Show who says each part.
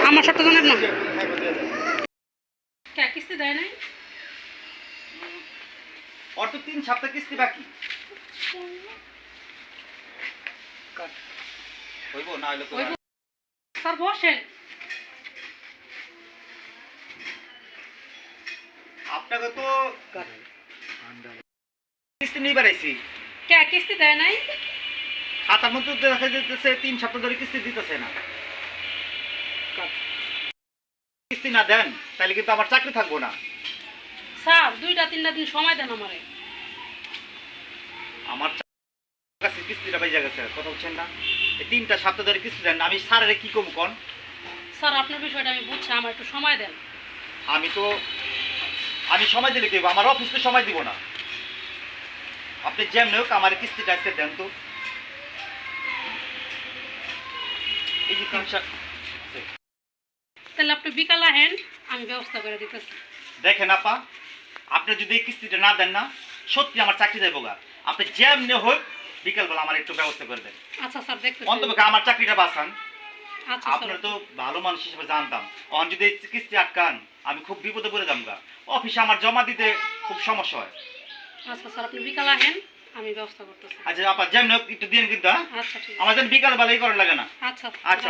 Speaker 1: আমার সত্য জানেন না কিস্তি দেয় নাই
Speaker 2: ওর তো 3 সপ্তাহ কিস্তি বাকি হইব না হইলো তো
Speaker 1: স্যার বসেন
Speaker 2: আপনাকে তো কিস্তি নিয়ে বেড়াইছি
Speaker 1: কিস্তি দেয় নাই
Speaker 2: খাতার মধ্যে দেখা যাচ্ছে 3 সপ্তাহ ধরে কিস্তি দিতেছে না কিস্তি না দেন তাহলে কিন্তু আমার চাকরি থাকবো না
Speaker 1: স্যার 2-3 দিন সময় দেন আমারে
Speaker 2: আমার কাছে কিস্তিটা বাইজা গেছে কথা বলছেন না এই 3টা সপ্তাহ ধরে কিস্তি দেন আমি স্যারের কি কম কোন
Speaker 1: স্যার আপনার বিষয়টা আমি বুঝছি আমার একটু সময় দেন
Speaker 2: আমি সময় দিলে কি আমার অফিসে সময় দিব না আপনি যেমন হোক আমার কিস্তিটা আজকে দেন তো এই যে 3
Speaker 1: তাহলে আপনি বিকাল আহেন আমি ব্যবস্থা করে দিতেছি
Speaker 2: দেখেন আপা আপনি যদি এই কিস্তিটা না দেন না সত্যি আমার চাকরি যাইব গা আপনি যেমনি হোক বিকালবেলা আমার একটু ব্যবস্থা করে দেন
Speaker 1: আচ্ছা স্যার দেখতেছি
Speaker 2: অন্তপক্ষে আমার চাকরিটা বাঁচান
Speaker 1: আচ্ছা
Speaker 2: আপনার তো ভালো মানুষ হিসেবে জানতাম অন যদি এই কিস্তি আটকান আমি খুব বিপদে পড়ে যাবো গা অফিসে আমার জমা দিতে খুব সমস্যা হয়
Speaker 1: আচ্ছা স্যার আপনি বিকাল আহেন আমি ব্যবস্থা করতেছি
Speaker 2: আচ্ছা আপা যেমনি হোক একটু দিন কিন্তু
Speaker 1: আচ্ছা ঠিক আছে
Speaker 2: আমার যেন বিকালবেলাই করার লাগে না
Speaker 1: আচ্ছা
Speaker 2: আচ্ছা